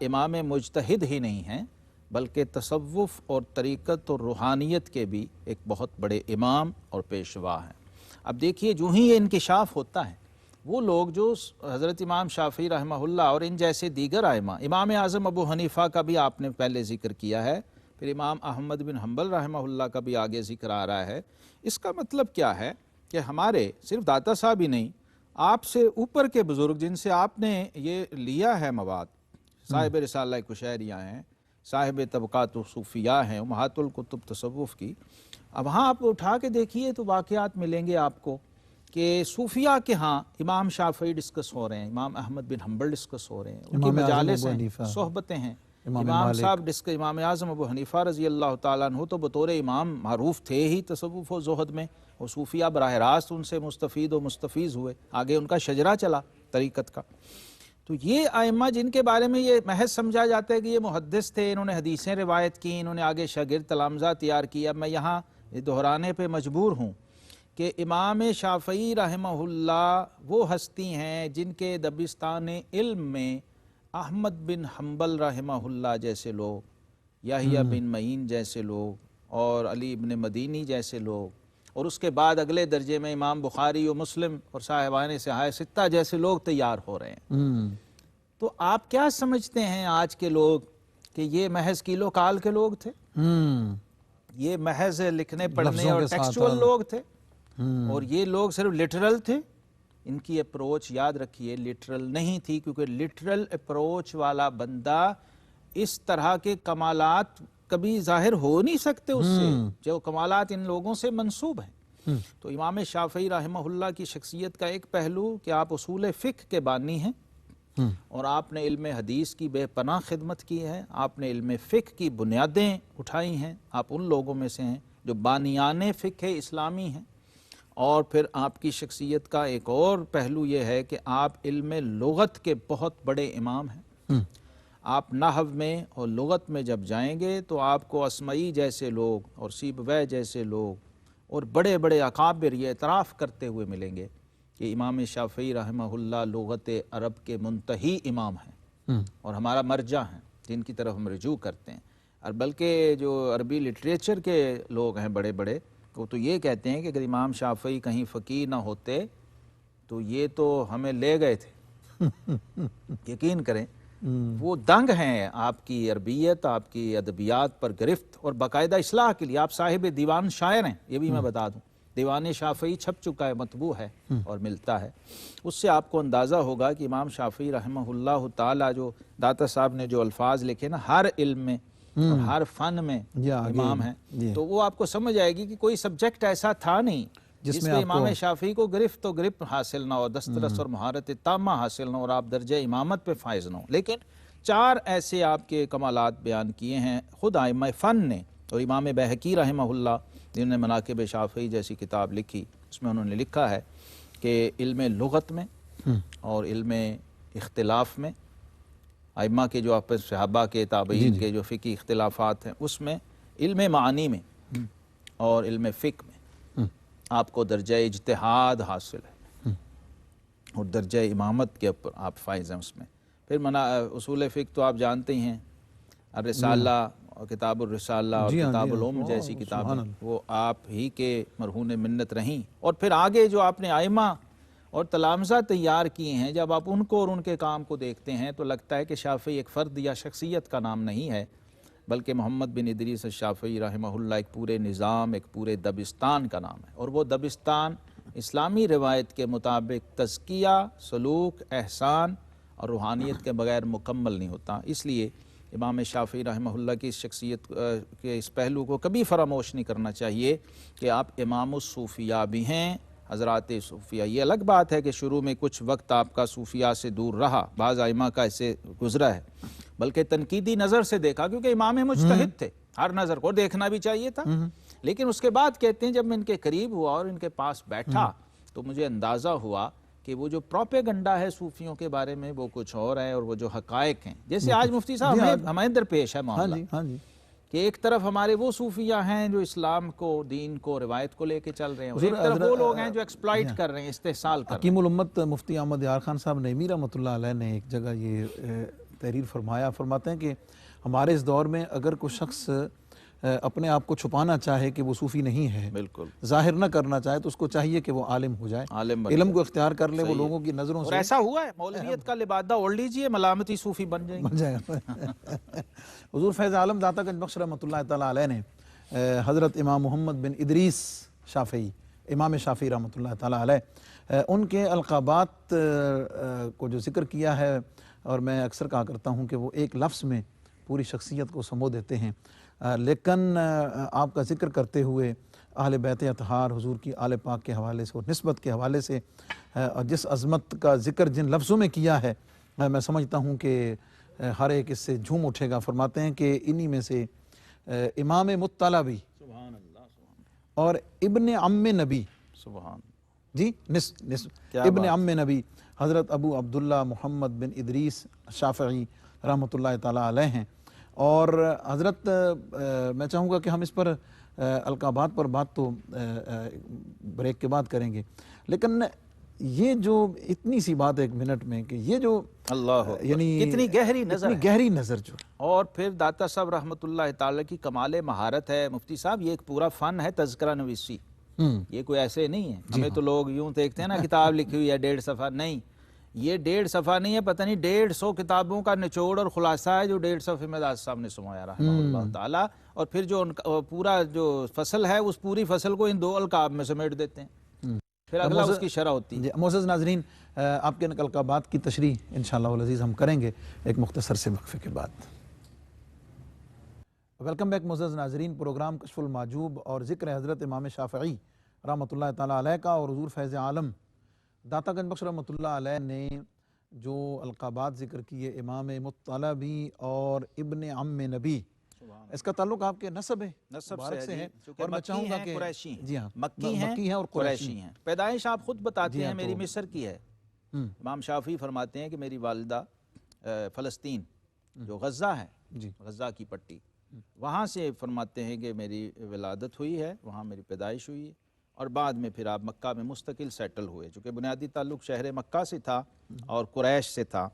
امام مجتہد ہی نہیں ہیں بلکہ تصوف اور طریقت اور روحانیت کے بھی ایک بہت بڑے امام اور پیشوا ہیں۔ اب دیکھیے جو ہی یہ انکشاف ہوتا ہے وہ لوگ جو حضرت امام شافعی رحمہ اللہ اور ان جیسے دیگر ائمہ، امام اعظم ابو حنیفہ کا بھی آپ نے پہلے ذکر کیا ہے، پھر امام احمد بن حنبل رحمہ اللہ کا بھی آگے ذکر آ رہا ہے، اس کا مطلب کیا ہے کہ ہمارے صرف داتا صاحب ہی نہیں، آپ سے اوپر کے بزرگ جن سے آپ نے یہ لیا ہے مواد، صاحب رسالہ قشیریہ ہیں، صاحب طبقات صوفیاء ہیں، امہات الکتب تصوف کی، اب وہاں آپ اٹھا کے دیکھیے تو واقعات ملیں گے آپ کو کہ صوفیاء کے ہاں امام شافعی ڈسکس ہو رہے ہیں، امام احمد بن حنبل ڈسکس ہو رہے ہیں، ان کی امام اعظم مجالس ابو ہیں، حنیفہ، صحبتیں ہیں، امام امام مالک، صاحب امام اعظم ابو حنیفہ رضی اللہ تعالیٰ عنہ تو بطور امام معروف تھے ہی تصوف و زہد میں، اور صوفیاء براہ راست ان سے مستفید و مستفیض ہوئے، آگے ان کا شجرہ چلا طریقت کا۔ تو یہ ائمہ جن کے بارے میں یہ محض سمجھا جاتا ہے کہ یہ محدث تھے، انہوں نے حدیثیں روایت کی، انہوں نے آگے شاگرد تلامذہ تیار کیا، میں یہاں دہرانے پہ مجبور ہوں کہ امام شافعی رحمہ اللہ وہ ہستی ہیں جن کے دبستان علم میں احمد بن حنبل رحمہ اللہ جیسے لوگ، یحییٰ بن معین جیسے لوگ، اور علی ابن مدینی جیسے لوگ، اور اس کے بعد اگلے درجے میں امام بخاری و مسلم اور صاحبان صحاح ستہ جیسے لوگ تیار ہو رہے ہیں۔ تو آپ کیا سمجھتے ہیں آج کے لوگ کہ یہ محض کیلو کال کے لوگ تھے؟ یہ محض لکھنے پڑھنے اور ٹیکسچول لوگ تھے؟ اور یہ لوگ صرف لٹرل تھے؟ ان کی اپروچ یاد رکھیے لٹرل نہیں تھی، کیونکہ لٹرل اپروچ والا بندہ اس طرح کے کمالات کبھی ظاہر ہو نہیں سکتے اس سے جو کمالات ان لوگوں سے منسوب ہیں۔ تو امام شافعی رحمہ اللہ کی شخصیت کا ایک پہلو کہ آپ اصول فقہ کے بانی ہیں، اور آپ نے علم حدیث کی بے پناہ خدمت کی ہے، آپ نے علم فقہ کی بنیادیں اٹھائی ہیں، آپ ان لوگوں میں سے ہیں جو بانیان فقہ اسلامی ہیں۔ اور پھر آپ کی شخصیت کا ایک اور پہلو یہ ہے کہ آپ علم لغت کے بہت بڑے امام ہیں۔ آپ نحو میں اور لغت میں جب جائیں گے تو آپ کو اسمعی جیسے لوگ اور سیبویہ جیسے لوگ اور بڑے بڑے اکابر یہ اعتراف کرتے ہوئے ملیں گے کہ امام شافعی رحمہ اللہ لغت عرب کے منتہی امام ہیں اور ہمارا مرجع ہیں جن کی طرف ہم رجوع کرتے ہیں۔ اور بلکہ جو عربی لٹریچر کے لوگ ہیں بڑے بڑے، وہ تو یہ کہتے ہیں کہ اگر امام شافعی کہیں فقیہ نہ ہوتے تو یہ تو ہمیں لے گئے تھے۔ یقین کریں وہ دنگ ہیں آپ کی عربیت، آپ کی ادبیات پر گرفت، اور باقاعدہ اصلاح کے لیے آپ صاحب دیوان شاعر ہیں، یہ بھی میں بتا دوں، دیوان شافعی چھپ چکا ہے، مطبوع ہے اور ملتا ہے۔ اس سے آپ کو اندازہ ہوگا کہ امام شافعی رحمہ اللہ تعالی جو داتا صاحب نے جو الفاظ لکھے نا ہر علم میں اور ہر فن میں امام ہیں، تو وہ آپ کو سمجھ آئے گی کہ کوئی سبجیکٹ ایسا تھا نہیں جس میں امام شافعی کو گرفت و گرفت حاصل نہ ہو، دسترس اور مہارت تامہ حاصل نہ ہو، اور آپ درجہ امامت پہ فائز نہ ہو۔ لیکن چار ایسے آپ کے کمالات بیان کیے ہیں خود ائمہ فن نے، اور امام بیہقی رحمہ اللہ جنہوں نے مناقب شافعی جیسی کتاب لکھی، اس میں انہوں نے لکھا ہے کہ علم لغت میں اور علم اختلاف میں، ائمہ کے جو آپس صحابہ کے تابعین کے جو فقہی اختلافات ہیں اس میں، علم معانی میں اور علم فقہ میں آپ کو درجہ اجتہاد حاصل ہے اور درجہ امامت کے اوپر آپ فائز ہیں اس میں۔ پھر اصول فقہ تو آپ جانتے ہی ہیں، الرسالہ اور کتاب الرسالہ اور کتاب الام جیسی کتابیں وہ آپ ہی کے مرہون منت رہیں۔ اور پھر آگے جو آپ نے ائمہ اور تلامذہ تیار کیے ہیں، جب آپ ان کو اور ان کے کام کو دیکھتے ہیں تو لگتا ہے کہ شافعی ایک فرد یا شخصیت کا نام نہیں ہے، بلکہ محمد بن ادریس الشافعی رحمہ اللہ ایک پورے نظام، ایک پورے دبستان کا نام ہے، اور وہ دبستان اسلامی روایت کے مطابق تزکیہ، سلوک، احسان اور روحانیت کے بغیر مکمل نہیں ہوتا۔ اس لیے امام شافعی رحمہ اللہ کی اس شخصیت کے اس پہلو کو کبھی فراموش نہیں کرنا چاہیے کہ آپ امام الصوفیاء بھی ہیں، حضرات صوفیاء۔ یہ الگ بات ہے کہ شروع میں کچھ وقت آپ کا صوفیاء سے دور رہا، بعض ائمہ کا اسے گزرا ہے، بلکہ تنقیدی نظر سے دیکھا، کیونکہ امام مجتہد تھے، ہر نظر کو دیکھنا بھی چاہیے تھا۔ لیکن اس کے بعد کہتے ہیں جب میں ان کے قریب ہوا اور ان کے پاس بیٹھا تو مجھے اندازہ ہوا کہ وہ جو پروپیگنڈا ہے صوفیوں کے بارے میں وہ کچھ اور ہے، اور وہ جو حقائق ہیں، جیسے آج مفتی صاحب ہمیں درپیش ہے معاملہ کہ ایک طرف ہمارے وہ صوفیاء ہیں جو اسلام کو، دین کو، روایت کو لے کے چل رہے ہیں، اور ایک طرف وہ لوگ ہیں جو ایکسپلائٹ کر رہے ہیں، استحصال کر رہے ہیں۔ حکیم الامت مفتی احمد یار خان صاحب نعیمی رحمۃ اللہ علیہ نے ایک جگہ یہ تحریر فرمایا. فرماتے ہیں کہ ہمارے اس دور میں اگر کوئی شخص اپنے آپ کو چھپانا چاہے کہ وہ صوفی نہیں ہے, بالکل ظاہر نہ کرنا چاہے, تو اس کو چاہیے کہ وہ عالم ہو جائے, عالم بن علم جائے. کو اختیار کر لے, وہ صحیح ہے. لوگوں کی نظروں اور سے ایسا ہوا ہے, مولویت کا لبادہ اوڑھ لیجئے, ملامتی صوفی بن جائیں گے. بن جائے گا. حضور فیض عالم داتا گنج بخش رحمۃ اللہ تعالیٰ علیہ نے حضرت امام محمد بن ادریس شافعی, امام شافعی رحمۃ اللہ تعالیٰ علیہ, ان کے القابات کو جو ذکر کیا ہے, اور میں اکثر کہا کرتا ہوں کہ وہ ایک لفظ میں پوری شخصیت کو سمو دیتے ہیں, لیکن آپ کا ذکر کرتے ہوئے اہل بیت اطہار, حضور کی آل پاک کے حوالے سے اور نسبت کے حوالے سے جس عظمت کا ذکر جن لفظوں میں کیا ہے, میں سمجھتا ہوں کہ ہر ایک اس سے جھوم اٹھے گا. فرماتے ہیں کہ انہی میں سے امام مطلبی سبحان اللہ, سبحان اور ابن عم نبی, سبحان جی ابن عم نبی حضرت ابو عبداللہ محمد بن ادریس شافعی رحمۃ اللہ تعالیٰ علیہ ہیں. اور حضرت میں چاہوں گا کہ ہم اس پر القابات پر بات تو بریک کے بعد کریں گے, لیکن یہ جو اتنی سی بات ایک منٹ میں کہ یہ جو اللہ یعنی کتنی گہری نظر ہے. گہری نظر جو, اور پھر داتا صاحب رحمۃ اللہ تعالی کی کمال مہارت ہے. مفتی صاحب یہ ایک پورا فن ہے تذکرہ نویسی, یہ کوئی ایسے نہیں ہے. ہمیں تو لوگ یوں دیکھتے ہیں نا, کتاب لکھی ہوئی ہے 1.5 صفحہ, نہیں, یہ 1.5 صفحہ نہیں ہے, پتہ نہیں 150 کتابوں کا نچوڑ اور خلاصہ ہے جو 1.5 صفحے میں داتا صاحب نے سمایا رحمہ اللہ تعالی. اور پھر جو پورا جو فصل ہے اس پوری فصل کو ان 2 القاب میں سمیٹ دیتے ہیں, پھر اگلا اس کی شرح ہوتی ہے. معزز ناظرین, آپ کے القابات کی تشریح انشاءاللہ العزیز ہم کریں گے ایک مختصر سے وقفے کے بعد. ویلکم بیک معزز ناظرین, پروگرام کشف المحجوب اور ذکر حضرت امام شافعی رحمۃ اللہ تعالیٰ علیہ کا, اور حضور فیض عالم داتا گنج بخش رحمۃ اللہ علیہ نے جو القابات ذکر کیے, امام مطلبی اور ابن عم نبی, اس کا تعلق آپ کے نسب ہے, نسب مبارک سے ہے, اور میں چاہوں گا کہ قریشی ہیں, جی ہاں, مکی ہیں اور قریشی ہیں. پیدائش آپ خود بتاتے ہیں میری مصر کی ہے. ہوں امام شافعی فرماتے ہیں کہ میری والدہ فلسطین جو غزہ ہے, جی غزہ کی پٹی, وہاں سے فرماتے ہیں کہ میری ولادت ہوئی ہے, وہاں میری پیدائش ہوئی ہے, اور بعد میں پھر آپ مکہ میں مستقل سیٹل ہوئے, چونکہ بنیادی تعلق شہر مکہ سے تھا اور قریش سے تھا.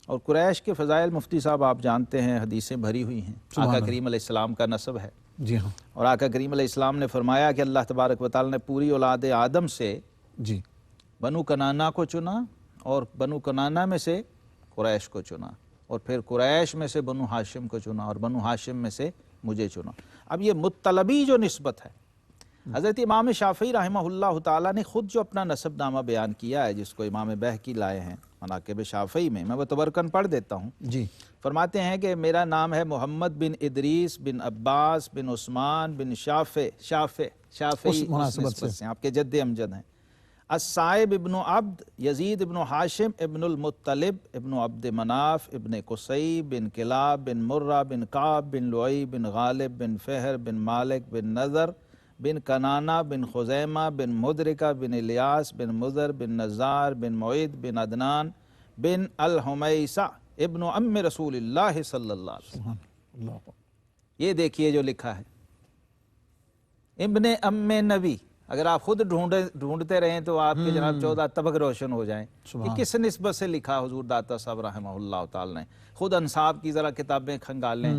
اور قریش کے فضائل مفتی صاحب آپ جانتے ہیں, حدیثیں بھری ہوئی ہیں. آقا کریم علیہ السلام کا نسب ہے, جی ہاں, اور آقا کریم علیہ السلام نے فرمایا کہ اللہ تبارک و تعالی نے پوری اولاد آدم سے جی بنو کنانہ کو چنا, اور بنو کنانہ میں سے قریش کو چنا, اور پھر قریش میں سے بنو ہاشم کو چنا, اور بنو ہاشم میں سے مجھے چنا. اب یہ مطلبی جو نسبت ہے, حضرت امام شافعی رحمہ اللہ تعالیٰ نے خود جو اپنا نسب نامہ بیان کیا ہے, جس کو امام بہقی لائے ہیں مناقب شافعی میں وہ تبرکن پڑھ دیتا ہوں. جی فرماتے ہیں کہ میرا نام ہے محمد بن ادریس بن عباس بن عثمان بن شافعی اس نسبت سے آپ کے جد امجد ہیں. الصائب ابن عبد یزید ابن ہاشم ابن المطلب ابن عبد مناف ابن قصی بن کلاب بن مرہ بن کعب بن لعی بن غالب بن فہر بن مالک بن نظر بن کنانہ بن خزیمہ بن مدرکہ بن الیاس بن مضر بن نزار بن معید بن عدنان بن الحمیسہ ابن ام رسول اللہ صلی اللہ علیہ وسلم. اللہ, یہ دیکھیے جو لکھا ہے, ابن ام نبی. اگر آپ خود ڈھونڈتے رہیں تو آپ کے جناب 14 طبق روشن ہو جائیں کہ کس نسبت سے لکھا حضور داتا صاحب رحمہ اللہ تعالی نے. خود انصاب کی ذرا کتابیں کھنگالیں,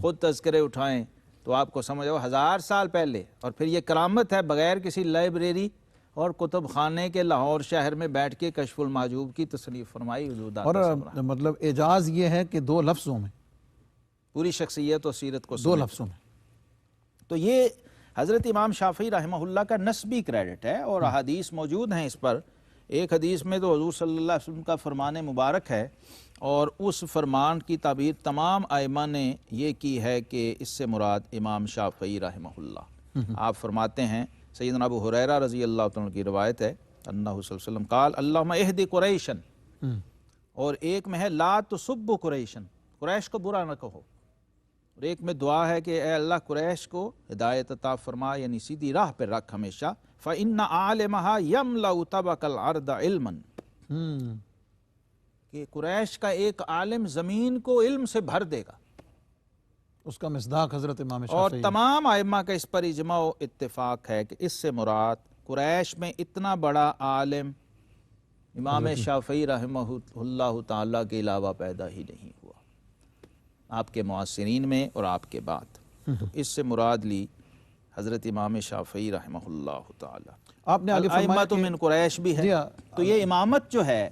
خود تذکرے اٹھائیں, تو آپ کو سمجھو 1000 سال پہلے. اور پھر یہ کرامت ہے, بغیر کسی لائبریری اور کتب خانے کے لاہور شہر میں بیٹھ کے کشف المحجوب کی تصنیف فرمائی حضور داتا صاحب. اور مطلب اعجاز یہ ہے کہ 2 لفظوں میں پوری شخصیت اور سیرت کو 2 لفظوں میں. تو یہ حضرت امام شافعی رحمہ اللہ کا نسبی کریڈٹ ہے, اور احادیث موجود ہیں اس پر. ایک حدیث میں تو حضور صلی اللہ علیہ وسلم کا فرمان مبارک ہے, اور اس فرمان کی تعبیر تمام ائمہ نے یہ کی ہے کہ اس سے مراد امام شافعی رحمہ اللہ. آپ فرماتے ہیں, سیدنا ابو ہریرہ رضی اللہ عنہ کی روایت ہے, انہ صلی اللہ علیہ وسلم قال اللہم اہد قریشن, اور ایک میں ہے لا تسب قریشن, قریش کو برا نہ کہو, اور ایک میں دعا ہے کہ اے اللہ قریش کو ہدایت عطا فرما, یعنی سیدھی راہ پر رکھ ہمیشہ. فَإِنَّ عَالِمَهَا يَمْلَأُ طَبَقَ الْأَرْضَ عِلْمًا, کہ قریش کا ایک عالم زمین کو علم سے بھر دے گا. اس کا مصداق حضرت امام اور شافعی. تمام ائمہ کا اس پر اجماع و اتفاق ہے کہ اس سے مراد قریش میں اتنا بڑا عالم امام شافعی رحمہ اللہ تعالیٰ کے علاوہ پیدا ہی نہیں ہوا. آپ کے معاصرین میں اور آپ کے بعد. تو اس سے مراد لی حضرت امام شافعی رحمہ اللہ تعالی. آپ نے آگے فرمایا الائمۃ من قریش بھی ہے. جی ہاں، تو یہ امامت جو ہے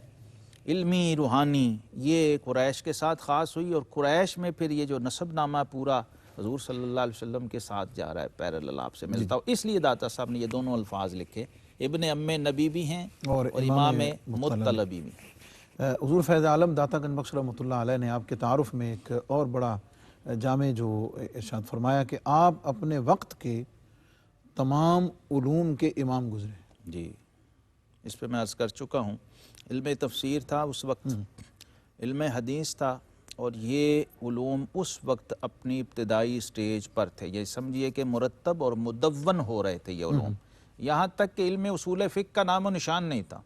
علمی روحانی یہ قریش کے ساتھ خاص ہوئی، اور قریش میں پھر یہ جو نسب نامہ پورا حضور صلی اللہ علیہ وسلم کے ساتھ جا رہا ہے، پیرالل آپ سے ملتا ہو. اس لیے داتا صاحب نے یہ دونوں الفاظ لکھے، ابن ام نبی بھی ہیں اور امام مطلبی بھی. حضور فیض عالم داتا گنج بخش رحمۃ اللہ علیہ نے آپ کے تعارف میں ایک اور بڑا جامع جو ارشاد فرمایا کہ آپ اپنے وقت کے تمام علوم کے امام گزرے. جی اس پہ میں عرض کر چکا ہوں. علم تفسیر تھا اس وقت، علم حدیث تھا، اور یہ علوم اس وقت اپنی ابتدائی سٹیج پر تھے. یہ سمجھیے کہ مرتب اور مدون ہو رہے تھے یہ علوم، یہاں تک کہ علم اصول فقہ کا نام و نشان نہیں تھا.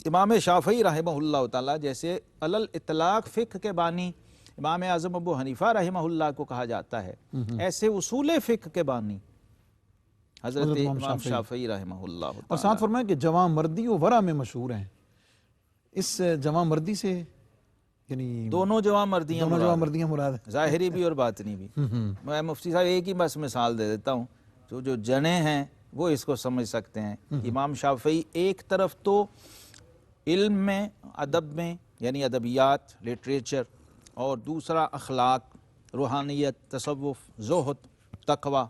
امام شافعی رحمہ اللہ تعالیٰ جیسے علی الاطلاق فقہ کے بانی امام اعظم ابو حنیفہ رحمہ اللہ کو کہا جاتا ہے، ایسے اصول فقہ کے بانی حضرت امام شافعی رحمہ اللہ تعالیٰ. اور ساتھ فرمایا کہ جواں مردی و ورع میں مشہور ہیں. اس جواں مردی سے یعنی دونوں جواں مردیاں مراد ہیں، ظاہری بھی اور باطنی بھی. میں مفتی صاحب ایک ہی بس مثال دے دیتا ہوں، جو جنے ہیں وہ اس کو سمجھ سکتے ہیں. امام شافعی ایک طرف تو علم میں، ادب میں یعنی ادبیات، لٹریچر، اور دوسرا اخلاق، روحانیت، تصوف، زہد، تقوی،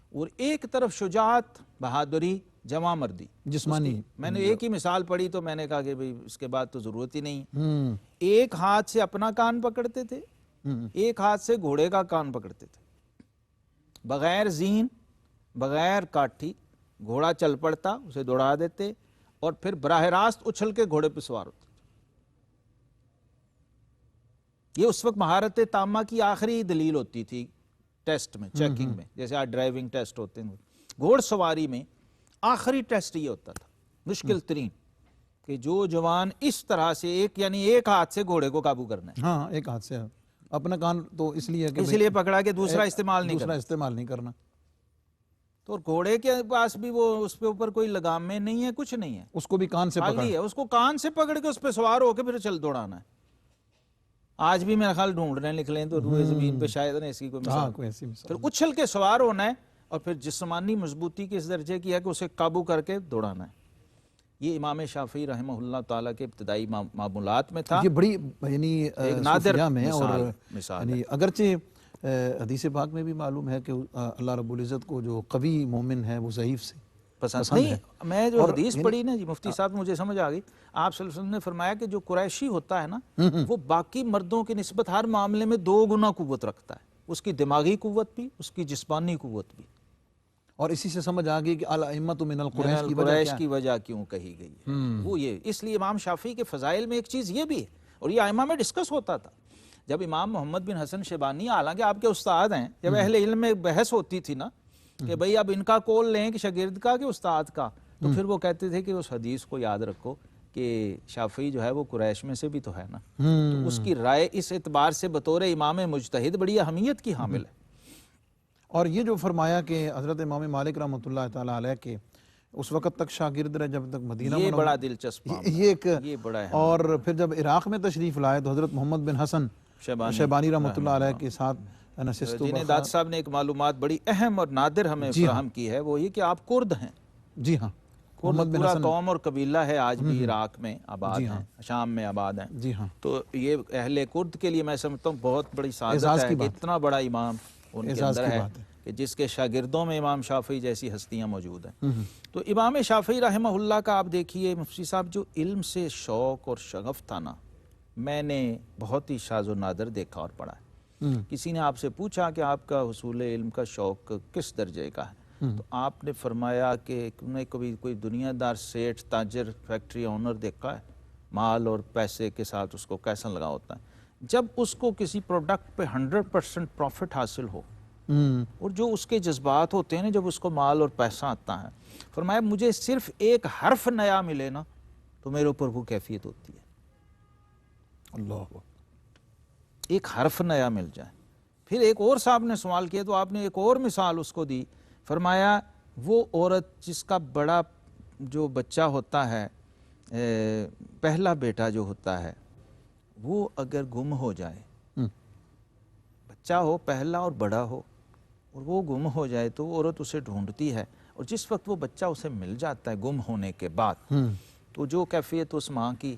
اور ایک طرف شجاعت، بہادری، جواں مردی جسمانی. میں نے ایک ہی مثال پڑھی تو میں نے کہا کہ بھئی اس کے بعد تو ضرورت ہی نہیں. ایک ہاتھ سے اپنا کان پکڑتے تھے، ایک ہاتھ سے گھوڑے کا کان پکڑتے تھے، بغیر زین، بغیر کاٹھی گھوڑا چل پڑتا، اسے دوڑا دیتے اور پھر براہ راست اچھل کے گھوڑے پہ سوار ہوتے. یہ اس وقت مہارت تامہ کی آخری دلیل ہوتی تھی ٹیسٹ میں، چیکنگ میں، جیسے آج ڈرائیونگ ٹیسٹ ہوتے ہیں. گھوڑ سواری میں آخری ٹیسٹ یہ ہوتا تھا مشکل ترین، کہ جو جوان اس طرح سے ایک ہاتھ سے گھوڑے کو قابو کرنا ہے. ہاں، ایک ہاتھ سے اپنا کان تو اس لیے پکڑا کہ دوسرا استعمال نہیں کرنا. تو گھوڑے کے پاس بھی وہ اس پہ اوپر کوئی لگام میں نہیں ہے، کچھ نہیں ہے، اس کو بھی کان سے خالی ہے. اس کو کان سے پکڑ کے اس پہ سوار ہو کے پھر چل دوڑانا ہے. آج بھی میرا خیال ڈھونڈ رہے ہیں، لکھ لیں تو روئے زمین پہ شاید اس کی کوئی مثال. پھر اچھل کے سوار ہونا ہے اور پھر جسمانی مضبوطی کس درجے کی ہے کہ اسے قابو کر کے دوڑانا ہے. یہ امام شافعی رحمہ اللہ تعالیٰ کے ابتدائی معمولات میں تھا. یہ بڑی یعنی ایک نادر میں اور مثال یعنی اگرچہ حدیث پاک میں بھی معلوم ہے کہ اللہ رب العزت کو جو قوی مومن ہے وہ ضعیف سے پسند نہیں. میں جو حدیث پڑھی نا جی مفتی صاحب مجھے سمجھ آ گئی. آپ صلی اللہ علیہ وسلم نے فرمایا کہ جو قریشی ہوتا ہے نا وہ باقی مردوں کی نسبت ہر معاملے میں 2 گنا قوت رکھتا ہے. اس کی دماغی قوت بھی، اس کی جسمانی قوت بھی. اور اسی سے سمجھ آ گئی کہ الائمۃ من القریش کی وجہ کیوں کہی گئی ہے. وہ یہ اس لیے امام شافعی کے فضائل میں ایک چیز یہ بھی ہے، اور یہ ائمہ میں ڈسکس ہوتا تھا. جب امام محمد بن حسن شیبانی حالانکہ آپ کے استاد ہیں، جب اہل علم میں بحث ہوتی تھی نا کہ بھئی اب ان کا قول لیں کہ شاگرد کا کہ استاد کا، تو پھر وہ کہتے تھے کہ اس حدیث کو یاد رکھو کہ شافعی جو ہے وہ قریش میں سے بھی تو ہے نا. تو اس کی رائے اس اعتبار سے بطور امام مجتہد بڑی اہمیت کی حامل ہے. اور یہ جو فرمایا کہ حضرت امام مالک رحمۃ اللہ تعالیٰ علیہ کے اس وقت تک شاگرد رہے جب تک مدینہ یہ بڑا دلچسپ یہ بڑا ہے. اور پھر جب عراق میں تشریف لائے تو حضرت محمد بن حسن شیبانی رحمۃ اللہ علیہ کے ساتھ جنہیں داد صاحب نے ایک معلومات بڑی اہم اور نادر ہمیں فراہم کی ہے، وہ یہ کہ آپ کرد ہیں. جی ہاں، پورا قوم اور قبیلہ ہے، آج بھی عراق میں آباد ہیں، شام میں آباد ہیں. جی ہاں، تو یہ اہل کرد کے لیے میں سمجھتا ہوں بہت بڑی سعادت ہے کہ اتنا بڑا امام ان کے اندر ہے کہ جس کے شاگردوں میں امام شافعی جیسی ہستیاں موجود ہیں. تو امام شافعی رحمہ اللہ کا آپ دیکھیے مفتی صاحب جو علم سے شوق اور شغف تھا نا، میں نے بہت ہی شاذ و نادر دیکھا اور پڑھا ہے. کسی نے آپ سے پوچھا کہ آپ کا حصول علم کا شوق کس درجے کا ہے، تو آپ نے فرمایا کہ انہیں کبھی کوئی دنیا دار سیٹھ، تاجر، فیکٹری اونر دیکھا ہے مال اور پیسے کے ساتھ اس کو کیسا لگا ہوتا ہے. جب اس کو کسی پروڈکٹ پہ 100% پروفٹ حاصل ہو اور جو اس کے جذبات ہوتے ہیں نا جب اس کو مال اور پیسہ آتا ہے، فرمایا مجھے صرف ایک حرف نیا ملے نا تو میرے اوپر وہ کیفیت ہوتی ہے. اللہ، ایک حرف نیا مل جائے. پھر ایک اور صاحب نے سوال کیا تو آپ نے ایک اور مثال اس کو دی. فرمایا وہ عورت جس کا بڑا جو بچہ ہوتا ہے، پہلا بیٹا جو ہوتا ہے، وہ اگر گم ہو جائے بچہ ہو پہلا اور بڑا ہو اور وہ گم ہو جائے تو وہ عورت اسے ڈھونڈتی ہے، اور جس وقت وہ بچہ اسے مل جاتا ہے گم ہونے کے بعد، تو جو کیفیت اس ماں کی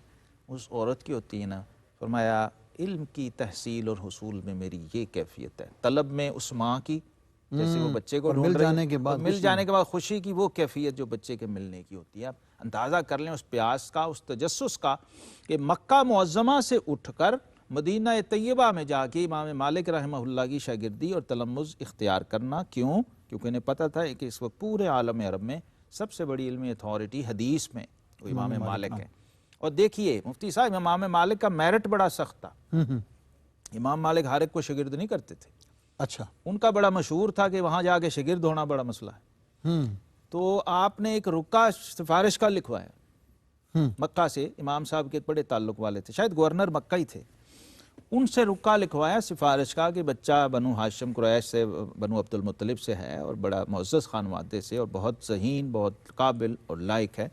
اس عورت کی ہوتی ہے نا، فرمایا علم کی تحصیل اور حصول میں میری یہ کیفیت ہے، طلب میں اس ماں کی جیسے وہ بچے کو اور ڈھونڈ مل رہی جانے کے ہے، بعد اور مل خوشی جانے کے بعد خوشی کی وہ کیفیت جو بچے کے ملنے کی ہوتی ہے۔ آپ اندازہ کر لیں اس پیاس کا، اس تجسس کا، کہ مکہ معظمہ سے اٹھ کر مدینہ طیبہ میں جا کے امام مالک رحمہ اللہ کی شاگردی اور تلمذ اختیار کرنا۔ کیوں؟ کیونکہ انہیں پتہ تھا کہ اس وقت پورے عالم عرب میں سب سے بڑی علمی اتھارٹی حدیث میں وہ امام مالک ہے۔ اور دیکھیے مفتی صاحب، امام مالک کا میرٹ بڑا سخت تھا، امام مالک ہر ایک کو شاگرد نہیں کرتے تھے۔ اچھا، ان کا بڑا مشہور تھا کہ وہاں جا کے شاگرد ہونا بڑا مسئلہ ہے، تو آپ نے ایک رکا سفارش کا لکھوایا مکہ سے، امام صاحب کے بڑے تعلق والے تھے، شاید گورنر مکہ ہی تھے، ان سے رکا لکھوایا سفارش کا کہ بچہ بنو ہاشم قریش سے، بنو عبد المطلب سے ہے اور بڑا معزز خانوادے سے اور بہت ذہین، بہت قابل اور لائق ہے،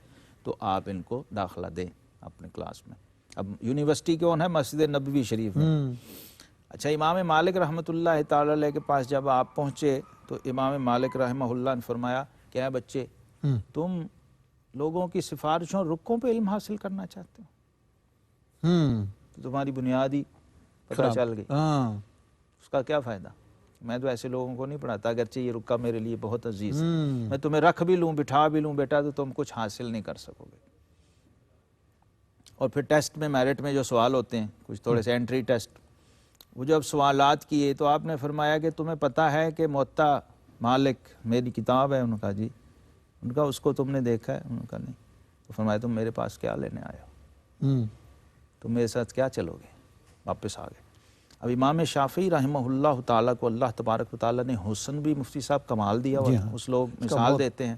تو آپ ان کو داخلہ دیں اپنے کلاس میں۔ اب یونیورسٹی کون ہے؟ مسجد نبوی شریف میں۔ اچھا، امام مالک رحمۃ اللہ تعالی علیہ کے پاس جب آپ پہنچے تو امام مالک رحمہ اللہ نے فرمایا کہ اے بچے، تم لوگوں کی سفارشوں اور رکوں پہ علم حاصل کرنا چاہتے ہو، تو تمہاری بنیادی پتہ چل گئی، اس کا کیا فائدہ؟ میں تو ایسے لوگوں کو نہیں پڑھاتا، اگرچہ یہ رکا میرے لیے بہت عزیز ہے، میں تمہیں رکھ بھی لوں بٹھا بھی لوں بیٹا تو تم کچھ حاصل نہیں کر سکو گے۔ اور پھر ٹیسٹ میں میرٹ میں جو سوال ہوتے ہیں کچھ تھوڑے سے انٹری ٹیسٹ، وہ جب سوالات کیے تو آپ نے فرمایا کہ تمہیں پتہ ہے کہ موطا مالک میری کتاب ہے؟ انہوں نے کہا جی۔ ان کا اس کو تم نے دیکھا ہے؟ انہوں نے کہا نہیں۔ تو فرمایا تم میرے پاس کیا لینے آئے ہو؟ تم میرے ساتھ کیا چلو گے؟ واپس آ گئے۔ اب امام شافعی رحمہ اللہ تعالیٰ کو اللہ تبارک و تعالیٰ نے حسن بھی مفتی صاحب کمال دیا ہوا تھا، اس لوگ مثال دیتے ہیں،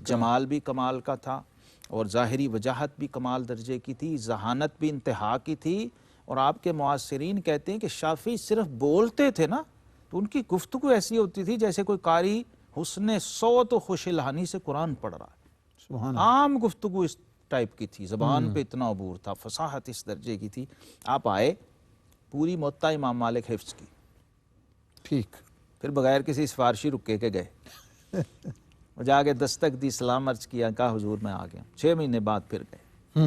جمال بھی کمال کا تھا اور ظاہری وجاہت بھی کمال درجے کی تھی، ذہانت بھی انتہا کی تھی، اور آپ کے معاصرین کہتے ہیں کہ شافعی صرف بولتے تھے نا تو ان کی گفتگو ایسی ہوتی تھی جیسے کوئی قاری حسن صوت و خوش الحانی سے قرآن پڑھ رہا ہے، عام گفتگو اس ٹائپ کی تھی، زبان پہ اتنا عبور تھا، فصاحت اس درجے کی تھی۔ آپ آئے، پوری موطا امام مالک حفظ کی، ٹھیک، پھر بغیر کسی سفارشی رکے کے گئے، اور جا کے دستک دی، سلام عرض کیا، کہا حضور میں آ گیا۔ 6 مہینے بعد پھر گئے،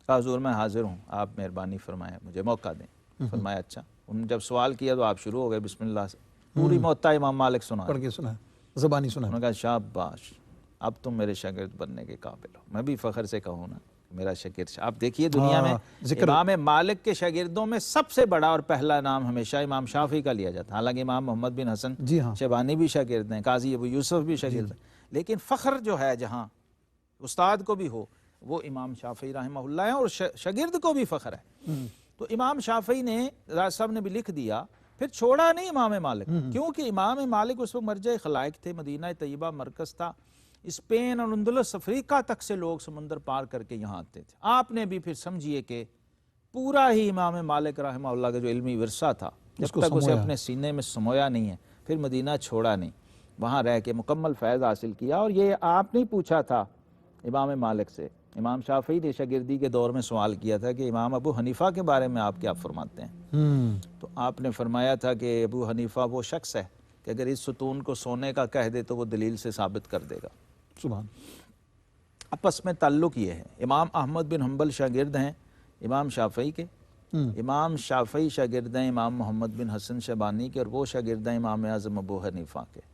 کہا حضور میں حاضر ہوں، آپ مہربانی فرمائیں مجھے موقع دیں۔ فرمایا اچھا۔ انہوں نے جب سوال کیا تو آپ شروع ہو گئے بسم اللہ سے، پوری موطا امام مالک سنا، پڑھ کے سنا، زبانی سنا۔ انہوں نے کہا شاباش، اب تم میرے شاگرد بننے کے قابل ہو۔ میں بھی فخر سے کہوں نا میرا شاگرد۔ آپ دیکھیے دنیا میں امام مالک کے شاگردوں میں سب سے بڑا اور پہلا نام ہمیشہ امام شافعی کا لیا جاتا ہے، حالانکہ امام محمد بن حسن شیبانی بھی شاگرد ہیں، قاضی ابو یوسف بھی شاگرد ہیں، لیکن فخر جو ہے جہاں استاد کو بھی ہو وہ امام شافعی رحمہ اللہ ہے، اور شاگرد کو بھی فخر ہے۔ تو امام شافعی نے، راج صاحب نے بھی لکھ دیا، پھر چھوڑا نہیں امام مالک، کیونکہ امام مالک اس وقت مرجع خلائق تھے، مدینہ طیبہ مرکز تھا، اسپین اور اندلس افریقہ تک سے لوگ سمندر پار کر کے یہاں آتے تھے۔ آپ نے بھی پھر سمجھیے کہ پورا ہی امام مالک رحمہ اللہ کا جو علمی ورثہ تھا جب تک اسے اپنے سینے میں سمویا نہیں ہے، پھر مدینہ چھوڑا نہیں، وہاں رہ کے مکمل فیض حاصل کیا۔ اور یہ آپ نہیں پوچھا تھا امام مالک سے، امام شافعی نے شاگردی کے دور میں سوال کیا تھا کہ امام ابو حنیفہ کے بارے میں آپ کیا فرماتے ہیں؟ تو آپ نے فرمایا تھا کہ ابو حنیفہ وہ شخص ہے کہ اگر اس ستون کو سونے کا کہہ دے تو وہ دلیل سے ثابت کر دے گا۔ سبحان۔ آپس میں تعلق یہ ہے، امام احمد بن حنبل شاگرد ہیں امام شافعی کے، امام شافعی شاگرد ہیں امام محمد بن حسن شیبانی کے، اور وہ شاگرد ہیں امام اعظم ابو حنیفہ کے۔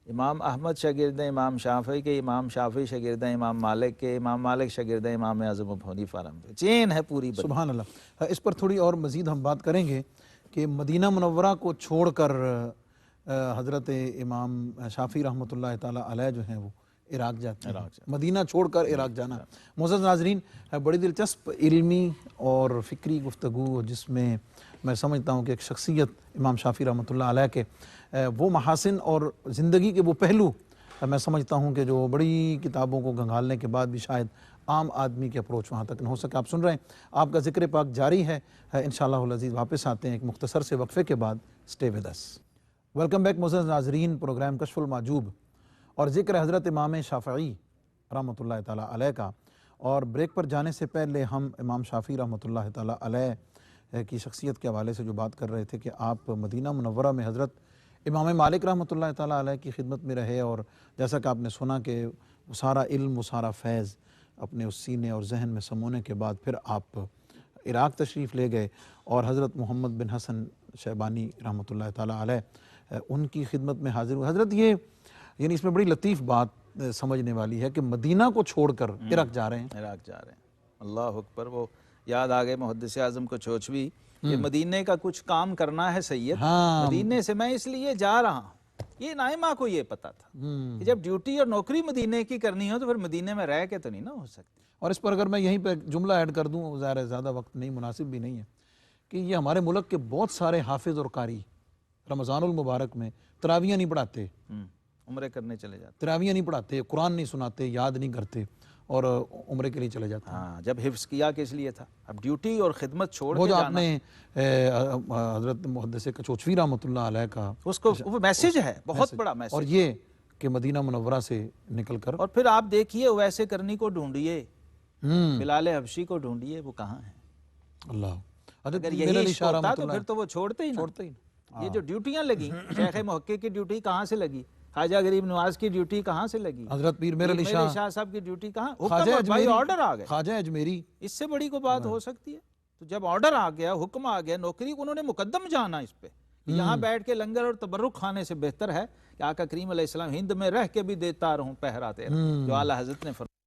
امام احمد شاگرد ہیں امام شافعی کے، امام شافعی شاگرد ہیں امام مالک کے، امام مالک شاگرد ہیں امام اعظم ابو حنیفہ رحمۃ اللہ۔ چین ہے پوری بنی۔ سبحان اللہ۔ اس پر تھوڑی اور مزید ہم بات کریں گے کہ مدینہ منورہ کو چھوڑ کر حضرت امام شافعی رحمۃ اللہ تعالیٰ علیہ جو ہیں وہ عراق جاتے ہیں، مدینہ چھوڑ کر عراق جانا۔ معزز ناظرین، بڑی دلچسپ علمی اور فکری گفتگو جس میں میں سمجھتا ہوں کہ ایک شخصیت امام شافعی رحمۃ اللہ علیہ کے وہ محاسن اور زندگی کے وہ پہلو میں سمجھتا ہوں کہ جو بڑی کتابوں کو گنگھالنے کے بعد بھی شاید عام آدمی کے اپروچ وہاں تک نہ ہو سکے۔ آپ سن رہے ہیں، آپ کا ذکر پاک جاری ہے، انشاءاللہ العزیز واپس آتے ہیں ایک مختصر سے وقفے کے بعد۔ Stay with us. Welcome back معزز ناظرین، پروگرام کشف المعجوب اور ذکر حضرت امام شافعی رحمۃ اللہ تعالیٰ علیہ کا، اور بریک پر جانے سے پہلے ہم امام شافعی رحمۃ اللہ تعالیٰ علیہ کی شخصیت کے حوالے سے جو بات کر رہے تھے کہ آپ مدینہ منورہ میں حضرت امام مالک رحمۃ اللہ تعالیٰ علیہ کی خدمت میں رہے، اور جیسا کہ آپ نے سنا کہ وہ سارا علم، وہ سارا فیض اپنے اس سینے اور ذہن میں سمونے کے بعد پھر آپ عراق تشریف لے گئے اور حضرت محمد بن حسن شیبانی رحمۃ اللہ تعالیٰ علیہ ان کی خدمت میں حاضر ہوئے۔ حضرت یہ یعنی اس میں بڑی لطیف بات سمجھنے والی ہے کہ مدینہ کو چھوڑ کر عراق جا رہے ہیں۔ عراق جا رہے ہیں، اللہ اکبر۔ وہ یاد آ گئے محدث اعظم کو چوچوی کہ مدینے کا کچھ کام کرنا ہے سید، مدینے سے میں اس لیے جا رہا ہوں۔ یہ نائمہ کو یہ پتا تھا کہ جب ڈیوٹی اور نوکری مدینے کی کرنی ہو تو پھر مدینے میں رہ کے تو نہیں نہ ہو سکتی۔ اور اس پر اگر میں یہیں پہ جملہ ایڈ کر دوں، ظاہر ہے زیادہ وقت نہیں، مناسب بھی نہیں ہے، کہ یہ ہمارے ملک کے بہت سارے حافظ اور قاری رمضان المبارک میں تراویحیں نہیں پڑھاتے، عمرے کرنے چلے جاتے، تراویحیں نہیں پڑھاتے، قرآن نہیں سناتے، یاد نہیں کرتے، اور عمرے کے لیے چلے جاتے ہیں۔ ہاں، جب حفظ کیا کس لیے تھا؟ اب ڈیوٹی اور خدمت چھوڑ وہ کے جو آپ جانا، نے حضرت محدث کچوچوی رحمۃ اللہ علیہ کا اس کو وہ میسج ہے، بہت بڑا میسج۔ اور یہ کہ مدینہ منورہ سے نکل کر اور پھر آپ دیکھیے ویسے کرنی کو ڈھونڈیے، بلال حبشی کو ڈھونڈیے، وہ کہاں ہیں؟ اللہ اگر یہی عشق ہوتا تو پھر تو وہ چھوڑتے ہی نہ۔ یہ جو ڈیوٹیاں لگیں، شیخ محقق کی ڈیوٹی کہاں سے لگی؟ خواجہ غریب نواز کی ڈیوٹی کہاں سے لگی؟ حضرت پیر میر علی شاہ صاحب کی ڈیوٹی کہاں؟ حکم بھائی آرڈر آ گئے، خواجہ اجمیری، اس سے بڑی کوئی بات ہو سکتی ہے؟ تو جب آرڈر آ گیا، حکم آ گیا، نوکری انہوں نے مقدم جانا اس پہ، یہاں بیٹھ کے لنگر اور تبرک کھانے سے بہتر ہے کہ آقا کریم علیہ السلام ہند میں رہ کے بھی دیتا رہوں پہرا تیرا، جو اعلیٰ حضرت نے فرمایا۔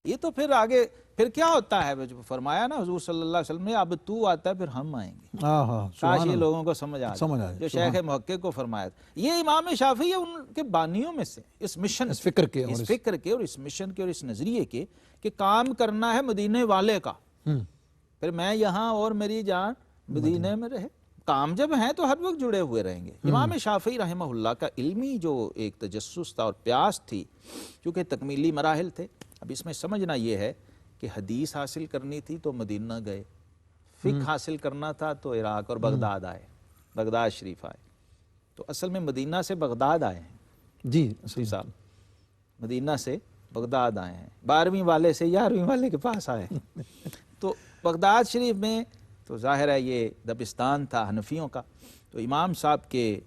یہ تو پھر آگے پھر کیا ہوتا ہے؟ جو فرمایا نا حضور صلی اللہ علیہ وسلم نے، اب تو آتا ہے پھر ہم آئیں گے۔ کاش یہ لوگوں کو سمجھ آ جائے جو شیخ محقق کو فرمایا تھا۔ یہ امام شافعی ان کے بانیوں میں سے، اس مشن، اس فکر کے اور اس مشن کے اور اس نظریے کے کہ کام کرنا ہے مدینے والے کا، پھر میں یہاں اور میری جان مدینے میں رہے۔ کام جب ہیں تو ہر وقت جڑے ہوئے رہیں گے۔ امام شافعی رحمہ اللہ کا علمی جو ایک تجسس تھا اور پیاس تھی، چونکہ تکمیلی مراحل تھے، اب اس میں سمجھنا یہ ہے کہ حدیث حاصل کرنی تھی تو مدینہ گئے، فقہ حاصل کرنا تھا تو عراق اور بغداد آئے، بغداد شریف آئے، تو اصل میں مدینہ سے بغداد آئے ہیں۔ جی صاحب مدینہ سے بغداد آئے ہیں، 12ویں والے سے 11ویں والے کے پاس آئے ہیں۔ تو بغداد شریف میں تو ظاہر ہے یہ دبستان تھا حنفیوں کا، تو امام صاحب کے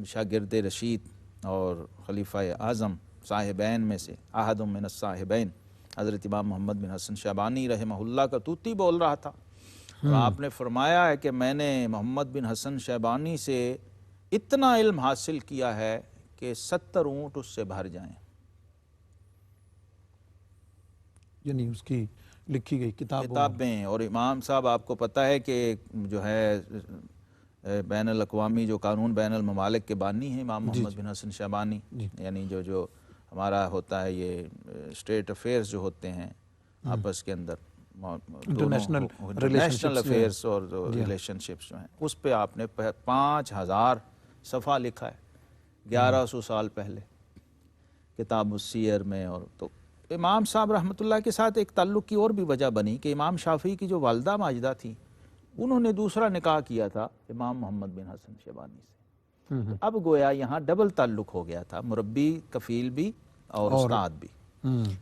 شاگرد رشید اور خلیفہ اعظم صاحبین میں سے احد من الصاحبین حضرت امام محمد بن حسن شیبانی رحمہ اللہ کا طوطی بول رہا تھا، اور آپ نے فرمایا ہے کہ میں نے محمد بن حسن شیبانی سے اتنا علم حاصل کیا ہے کہ 70 اونٹ اس سے بھر جائیں، یعنی اس کی لکھی گئی کتابیں۔ اور امام صاحب آپ کو پتہ ہے کہ جو ہے بین الاقوامی جو قانون بین الممالک کے بانی ہیں امام محمد بن حسن شیبانی، یعنی جو ہمارا ہوتا ہے یہ اسٹیٹ افیئرز جو ہوتے ہیں آپس کے اندر، انٹرنیشنل افیئرز اور ریلیشن شپس جو ہیں، اس پہ آپ نے 5000 صفحہ لکھا ہے 1100 سال پہلے کتاب السیر میں۔ اور تو امام صاحب رحمۃ اللہ کے ساتھ ایک تعلق کی اور بھی وجہ بنی کہ امام شافعی کی جو والدہ ماجدہ تھیں، انہوں نے دوسرا نکاح کیا تھا امام محمد بن حسن شیبانی سے، تو اب گویا یہاں ڈبل تعلق ہو گیا تھا، مربی کفیل بھی اور استاد بھی۔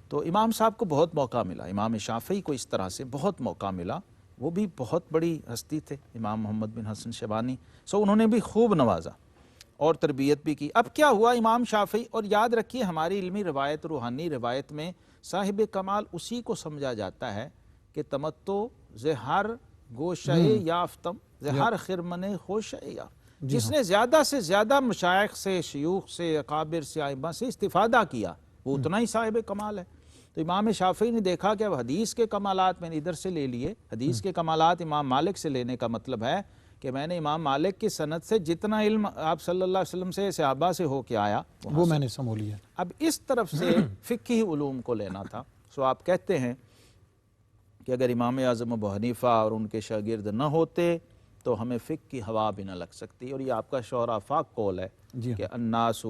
تو امام صاحب کو بہت موقع ملا، امام شافعی کو اس طرح سے بہت موقع ملا، وہ بھی بہت بڑی ہستی تھے امام محمد بن حسن شیبانی، انہوں نے بھی خوب نوازا اور تربیت بھی کی۔ اب کیا ہوا امام شافعی، اور یاد رکھیے ہماری علمی روایت، روحانی روایت میں صاحب کمال اسی کو سمجھا جاتا ہے کہ تمتع زہر گوشہ یافتم زہر خرمن خوش یا، جس نے زیادہ سے زیادہ مشائخ سے، شیوخ سے، اکابر سے، ائمہ سے استفادہ کیا وہ اتنا ہی صاحب کمال ہے۔ تو امام شافعی نے دیکھا کہ اب حدیث کے کمالات میں نے ادھر سے لے لیے، حدیث کے کمالات امام مالک سے لینے کا مطلب ہے کہ میں نے امام مالک کی سند سے جتنا علم آپ صلی اللہ علیہ وسلم سے صحابہ سے ہو کے آیا وہ میں نے سمو لیا۔ اب اس طرف سے فقہی علوم کو لینا تھا۔ آپ کہتے ہیں کہ اگر امام اعظم ابو حنیفہ اور ان کے شاگرد نہ ہوتے تو ہمیں فقہ کی ہوا بھی نہ لگ سکتی، اور یہ آپ کا شعراء قول ہے کہ الناس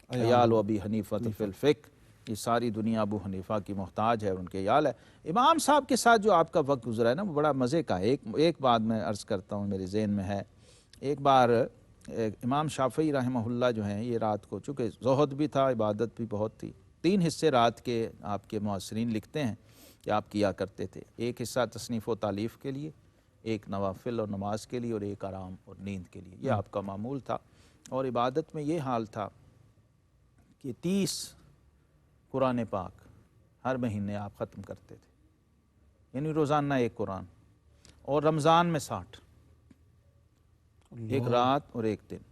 عیال ابی حنیفہ فی الفقہ، یہ ساری دنیا ابو حنیفہ کی محتاج ہے اور ان کے عیال ہے۔ امام صاحب کے ساتھ جو آپ کا وقت گزرا ہے نا وہ بڑا مزے کا ہے۔ ایک بات میں عرض کرتا ہوں میرے ذہن میں ہے، ایک بار امام شافعی رحمہ اللہ جو ہیں یہ رات کو، چونکہ زہد بھی تھا عبادت بھی بہت تھی، 3 حصے رات کے آپ کے معاصرین لکھتے ہیں کہ آپ کیا کرتے تھے۔ ایک حصہ تصنیف و تالیف کے لیے، ایک نوافل اور نماز کے لیے اور ایک آرام اور نیند کے لیے، یہ آپ کا معمول تھا۔ اور عبادت میں یہ حال تھا کہ 30 قرآن پاک ہر مہینے آپ ختم کرتے تھے، یعنی روزانہ ایک قرآن، اور رمضان میں 60، ایک رات اور ایک دن،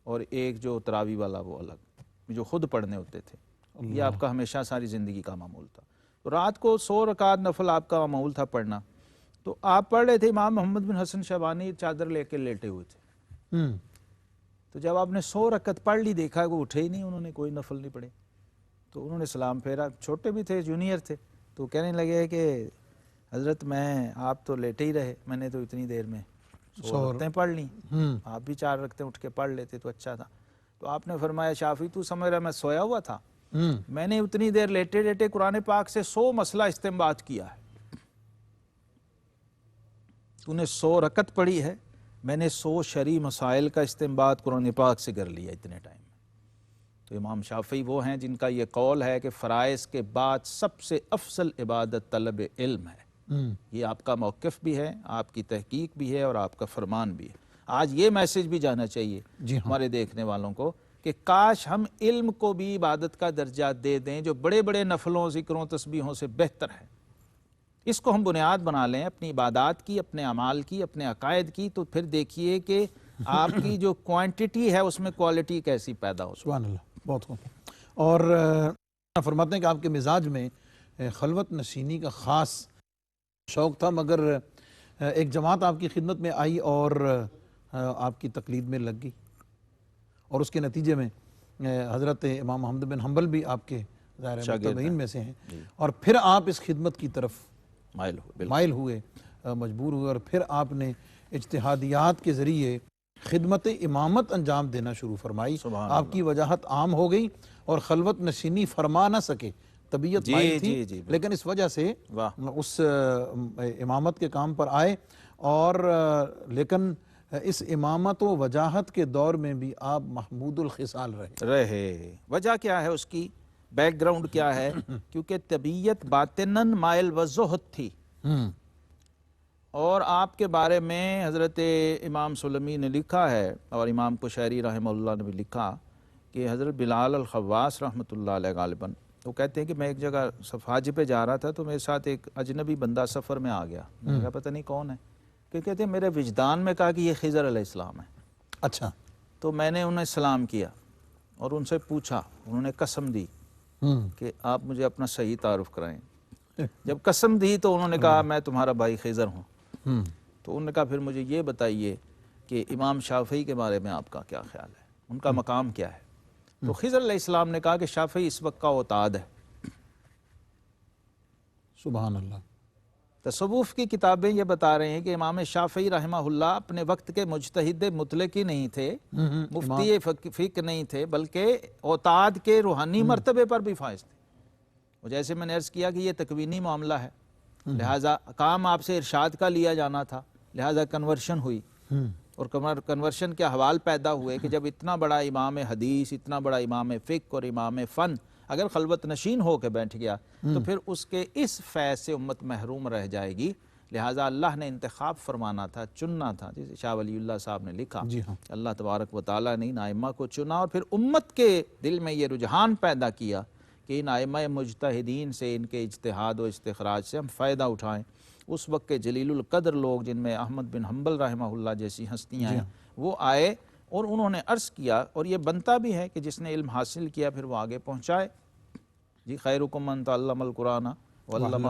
اور ایک جو تراویح والا وہ الگ جو خود پڑھنے ہوتے تھے۔ یہ آپ کا ہمیشہ ساری زندگی کا معمول تھا۔ تو رات کو 100 رکعت نفل آپ کا معمول تھا پڑھنا۔ تو آپ پڑھ رہے تھے، امام محمد بن حسن شیبانی چادر لے کے لیٹے ہوئے تھے۔ تو جب آپ نے 100 رکعت پڑھ لی، دیکھا وہ اٹھے ہی نہیں، انہوں نے کوئی نفل نہیں پڑھے، تو انہوں نے سلام پھیرا، چھوٹے بھی تھے، جونیئر تھے، تو کہنے لگے کہ حضرت آپ تو لیٹے ہی رہے، میں نے تو اتنی دیر میں 100 رکعتیں پڑھ لیں، آپ بھی 4 رکعتیں اٹھ کے پڑھ لیتے تو اچھا تھا۔ تو آپ نے فرمایا شافعی تو سمجھ رہا میں سویا ہوا تھا، میں نے اتنی دیر لیٹے لیٹے قرآن پاک سے 100 مسئلہ استنباط کیا ہے، تو نے 100 رکعت پڑھی ہے، میں نے 100 شرعی مسائل کا استنباط قرآن پاک سے کر لیا اتنے ٹائم میں۔ تو امام شافعی وہ ہیں جن کا یہ قول ہے کہ فرائض کے بعد سب سے افضل عبادت طلب علم ہے۔ یہ آپ کا موقف بھی ہے، آپ کی تحقیق بھی ہے، اور آپ کا فرمان بھی ہے۔ آج یہ میسج بھی جانا چاہیے ہمارے دیکھنے والوں کو کہ کاش ہم علم کو بھی عبادت کا درجہ دے دیں، جو بڑے بڑے نفلوں، ذکروں، تسبیحوں سے بہتر ہے۔ اس کو ہم بنیاد بنا لیں اپنی عبادات کی، اپنے اعمال کی، اپنے عقائد کی، تو پھر دیکھیے کہ آپ کی جو کوانٹٹی ہے اس میں کوالٹی کیسی پیدا ہو۔ سبحان اللہ، بہت خوب۔ اور فرماتے ہیں کہ آپ کے مزاج میں خلوت نشینی کا خاص شوق تھا، مگر ایک جماعت آپ کی خدمت میں آئی اور آپ کی تقلید میں لگ گئی، اور اس کے نتیجے میں حضرت امام محمد بن حنبل بھی آپ کے ظاہر متبعین میں سے ہیں، اور پھر آپ اس خدمت کی طرف مائل ہوئے، مجبور ہوئے، اور پھر آپ نے اجتہادیات کے ذریعے خدمت امامت انجام دینا شروع فرمائی۔ آپ کی وجاہت عام ہو گئی اور خلوت نشینی فرما نہ سکے، طبیعت مائل تھی، لیکن اس وجہ سے اس امامت کے کام پر آئے، اور لیکن اس امامت و وجاہت کے دور میں بھی آپ محمود الخصال رہے۔ وجہ کیا ہے اس کی؟ بیک گراؤنڈ کیا ہے؟ کیونکہ طبیعت باطناً مائل و زہد تھی، اور آپ کے بارے میں حضرت امام سلمی نے لکھا ہے، اور امام قشیری رحمہ اللہ نے بھی لکھا کہ حضرت بلال الخواص رحمۃ اللہ علیہ غالباً وہ کہتے ہیں کہ میں ایک جگہ حج پہ جا رہا تھا، تو میرے ساتھ ایک اجنبی بندہ سفر میں آ گیا، میں نے کہا پتہ نہیں کون ہے، کہ کہتے ہیں میرے وجدان میں کہا کہ یہ خضر علیہ السلام ہے۔ اچھا، تو میں نے انہیں سلام کیا اور ان سے پوچھا، انہوں نے قسم دی کہ آپ مجھے اپنا صحیح تعارف کرائیں۔ جب قسم دی تو انہوں نے کہا میں تمہارا بھائی خضر ہوں۔ تو انہوں نے کہا پھر مجھے یہ بتائیے کہ امام شافعی کے بارے میں آپ کا کیا خیال ہے، ان کا مقام کیا ہے؟ تو خضر علیہ السلام نے کہا کہ شافعی اس وقت کا اوتاد ہے۔ سبحان اللہ۔ تصوف کی کتابیں یہ بتا رہے ہیں کہ امام شافعی رحمہ اللہ اپنے وقت کے مجتہد مطلق ہی نہیں تھے، مفتی فقہ نہیں تھے، بلکہ اوتاد کے روحانی مرتبے پر بھی فائز تھے۔ اور جیسے میں نے عرض کیا کہ یہ تکوینی معاملہ ہے، لہٰذا کام آپ سے ارشاد کا لیا جانا تھا، لہٰذا کنورشن ہوئی، اور کنورشن کے احوال پیدا ہوئے کہ جب اتنا بڑا امام حدیث، اتنا بڑا امام فقہ اور امام فن اگر خلوت نشین ہو کے بیٹھ گیا تو پھر اس کے اس فیض سے امت محروم رہ جائے گی۔ لہٰذا اللہ نے انتخاب فرمانا تھا، چننا تھا، جیسے شاہ ولی اللہ صاحب نے لکھا، اللہ تبارک و تعالیٰ نے ان ائمہ کو چنا اور پھر امت کے دل میں یہ رجحان پیدا کیا کہ ان ائمہ مجتہدین سے، ان کے اجتہاد و استخراج سے ہم فائدہ اٹھائیں۔ اس وقت کے جلیل القدر لوگ جن میں احمد بن حنبل رحمہ اللہ جیسی ہستیاں ہیں وہ آئے اور انہوں نے عرض کیا، اور یہ بنتا بھی ہے کہ جس نے علم حاصل کیا پھر وہ آگے پہنچائے۔ جی خیرکم من تعلم القرآن وعلمہ،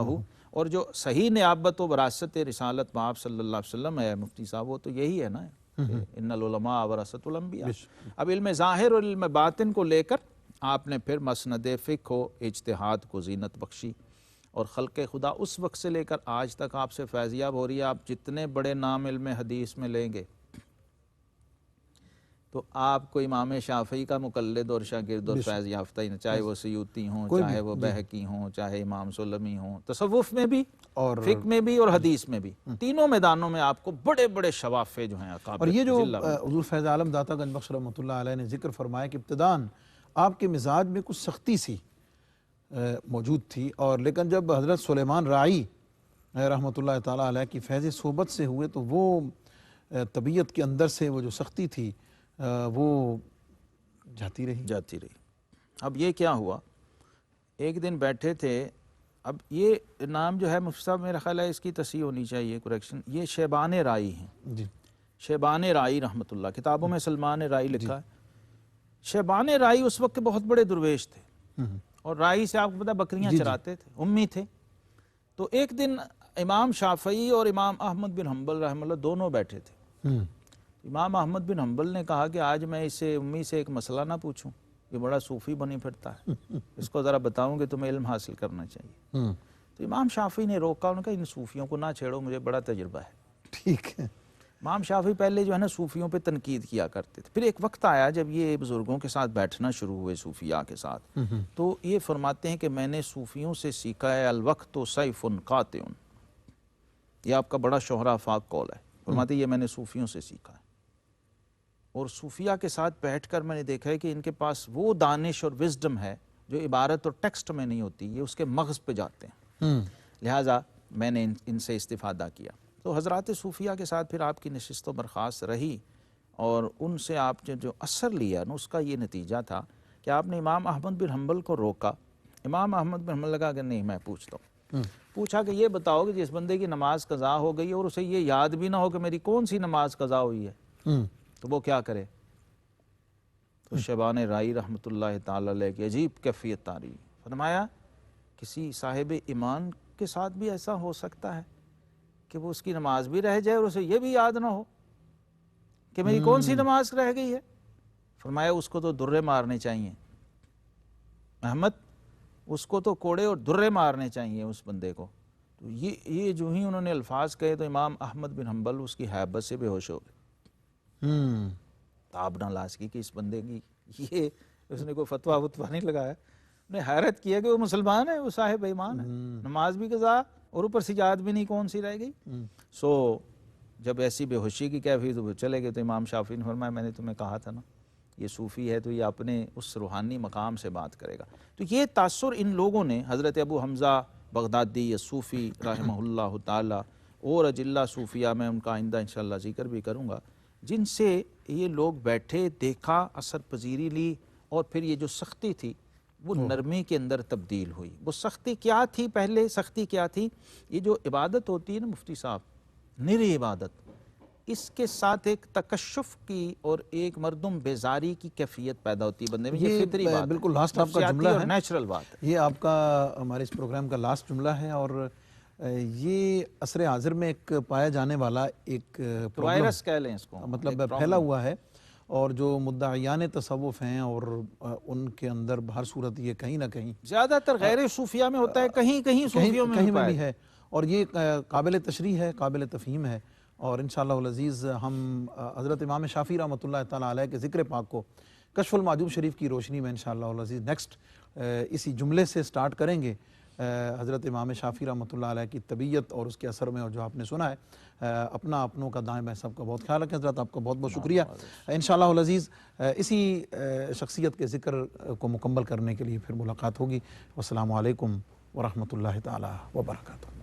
اور جو صحیح نیابت و وراثت رسالت آپ صلی اللہ علیہ وسلم ہے مفتی صاحب، وہ تو یہی ہے نا، ان العلماء ورثۃ الانبیاء۔ اب علم ظاہر اور علم باطن کو لے کر آپ نے پھر مسند فقہ و اجتہاد کو زینت بخشی، اور خلق خدا اس وقت سے لے کر آج تک آپ سے فیضیاب ہو رہی ہے۔ آپ جتنے بڑے نام علم حدیث میں لیں گے تو آپ کو امام شافعی کا مقلد اور شاگرد اور فیض یافتہ ہی، چاہے وہ سیوطی ہوں، چاہے وہ بہقی ہوں، چاہے امام سلمی ہوں، تصوف میں بھی اور فقہ میں بھی اور حدیث میں بھی، تینوں میدانوں میں آپ کو بڑے بڑے شوافے جو ہیں اکابر۔ اور یہ جو حضور فیض عالم داتا گنج بخش رحمۃ اللہ علیہ نے ذکر فرمایا کہ ابتداً آپ کے مزاج میں کچھ سختی سی موجود تھی، اور لیکن جب حضرت سلیمان راعی رحمۃ اللہ تعالیٰ علیہ کی فیض صحبت سے ہوئے تو وہ طبیعت کے اندر سے وہ جو سختی تھی وہ جاتی رہی. اب یہ کیا ہوا، ایک دن بیٹھے تھے. اب یہ نام جو ہے مفتی صاحب میرا خیال ہے اس کی تصحیح ہونی چاہیے، کریکشن، یہ شیبان رائی ہیں. جی شیبان رائی رحمۃ اللہ، کتابوں میں سلمان رائی لکھا ہے. شیبان رائی اس وقت کے بہت بڑے درویش تھے، اور رائی سے آپ کو پتہ بکریاں چراتے تھے، امی تھے. تو ایک دن امام شافعی اور امام احمد بن حنبل رحمہ اللہ دونوں بیٹھے تھے. امام احمد بن حنبل نے کہا کہ آج میں اسے امی سے ایک مسئلہ نہ پوچھوں، یہ بڑا صوفی بنی پھرتا ہے، اس کو ذرا بتاؤں کہ تمہیں علم حاصل کرنا چاہیے. تو امام شافعی نے روکا، انہوں نے کہا ان صوفیوں کو نہ چھیڑو، مجھے بڑا تجربہ ہے. ٹھیک ہے. امام شافعی پہلے جو ہے نا صوفیوں پہ تنقید کیا کرتے تھے. پھر ایک وقت آیا جب یہ بزرگوں کے ساتھ بیٹھنا شروع ہوئے، صوفیاء کے ساتھ، تو یہ فرماتے ہیں کہ میں نے صوفیوں سے سیکھا ہے الوقت سیف قاطع. یہ آپ کا بڑا شہرا فاق قول ہے. فرماتے ہیں یہ میں نے صوفیوں سے سیکھا ہے، اور صوفیاء کے ساتھ بیٹھ کر میں نے دیکھا ہے کہ ان کے پاس وہ دانش اور وزڈم ہے جو عبارت اور ٹیکسٹ میں نہیں ہوتی، یہ اس کے مغز پہ جاتے ہیں. لہٰذا میں نے ان سے استفادہ کیا. تو حضرات صوفیاء کے ساتھ پھر آپ کی نشست و برخاست رہی، اور ان سے آپ نے جو اثر لیا نا اس کا یہ نتیجہ تھا کہ آپ نے امام احمد بن حنبل کو روکا. امام احمد بن حنبل لگا کہ نہیں میں پوچھتا ہوں. پوچھا کہ یہ بتاؤ کہ جس بندے کی نماز قضا ہو گئی اور اسے یہ یاد بھی نہ ہو کہ میری کون سی نماز قضا ہوئی ہے، تو وہ کیا کرے؟ تو شیبان رائی رحمۃ اللہ تعالی علیہ کی عجیب کیفیت تاری. فرمایا کسی صاحب ایمان کے ساتھ بھی ایسا ہو سکتا ہے کہ وہ اس کی نماز بھی رہ جائے اور اسے یہ بھی یاد نہ ہو کہ میری کون سی نماز رہ گئی ہے. فرمایا اس کو تو درے مارنے چاہیے احمد، اس کو تو کوڑے اور درے مارنے چاہیے اس بندے کو. تو یہ جو ہی انہوں نے الفاظ کہے تو امام احمد بن حنبل اس کی حیبت سے بے ہوش ہو گئے. تاب نہ لاش کی کہ اس بندے کی یہ اس نے کوئی فتویٰ وتوا نہیں لگایا. نے حیرت کیا کہ وہ مسلمان ہے، وہ صاحب ایمان ہے، نماز بھی قضا اور اوپر سجاد بھی نہیں کون سی رہ گئی. سو جب ایسی بے ہوشی کی کیفیت تو چلے گئے. تو امام شافعی نے فرمایا میں نے تمہیں کہا تھا نا یہ صوفی ہے تو یہ اپنے اس روحانی مقام سے بات کرے گا. تو یہ تاثر ان لوگوں نے، حضرت ابو حمزہ بغدادی الصوفی رحمہ اللہ تعالی اور اجلہ صوفیہ، میں ان کا آئندہ انشاءاللہ ذکر بھی کروں گا، جن سے یہ لوگ بیٹھے، دیکھا، اثر پذیری لی، اور پھر یہ جو سختی تھی وہ نرمی کے اندر تبدیل ہوئی. وہ سختی کیا تھی؟ پہلے سختی کیا تھی؟ یہ جو عبادت ہوتی ہے نا مفتی صاحب، نری عبادت، اس کے ساتھ ایک تکشف کی اور ایک مردم بیزاری کی کیفیت پیدا ہوتی ہے بندے میں. یہ فطری بات ہے، بالکل لاسٹ آپ کا جملہ ہے، نیچرل بات ہے. یہ آپ کا ہمارے اس پروگرام کا لاسٹ جملہ ہے. اور یہ عصر حاضر میں ایک پایا جانے والا ایک وائرس کہہ لیں اس کو، مطلب پھیلا ہوا ہے. اور جو مدعیان تصوف ہیں اور ان کے اندر بہر صورت یہ کہیں نہ کہیں زیادہ تر غیر صوفیہ میں ہوتا ہے، کہیں کہیں صوفیوں میں بھی ہے. اور یہ قابل تشریح ہے، قابل تفہیم ہے. اور انشاءاللہ العزیز ہم حضرت امام شافعی رحمۃ اللہ تعالیٰ علیہ کے ذکر پاک کو کشف المحجوب شریف کی روشنی میں انشاءاللہ العزیز نیکسٹ اسی جملے سے سٹارٹ کریں گے. حضرت امام شافعی رحمۃ اللہ علیہ کی طبیعت اور اس کے اثر میں، اور جو آپ نے سنا ہے، اپنا اپنوں کا دائیں بائیں سب کا بہت خیال رکھیں. حضرت آپ کا بہت بہت شکریہ. انشاءاللہ العزیز اسی شخصیت کے ذکر کو مکمل کرنے کے لیے پھر ملاقات ہوگی. والسلام علیکم ورحمۃ اللہ تعالیٰ وبرکاتہ.